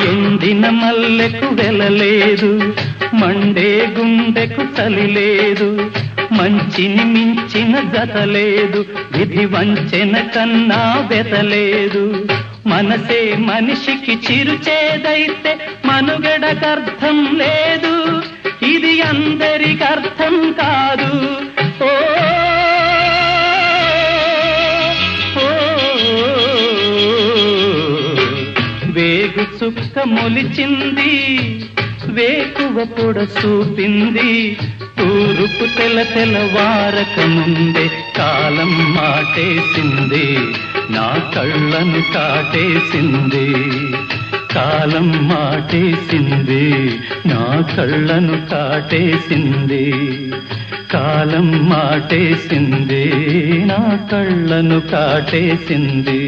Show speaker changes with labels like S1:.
S1: ఎండిన మల్లెకు వెలలేదు, మండే గుండెకు చలి లేదు, మంచిని మించిన జతలేదు, విధి వంచెన కన్నా వెతలేదు. మనసే మనిషికి చిరుచేదైతే మనుగడకర్థం లేదు, ఇది అందరికర్థం కాదు. ఓ వేగు చుక్క మొలిచింది, వేకువ పొడ చూపింది, తూరుపు తెల్లవారక ముందే కాలం మాటేసింది, నా కళ్ళను కాటేసింది. కాలం మాటేసింది, నా కళ్ళను కాటేసింది. కాలం మాటేసింది, నా కళ్ళను కాటేసింది.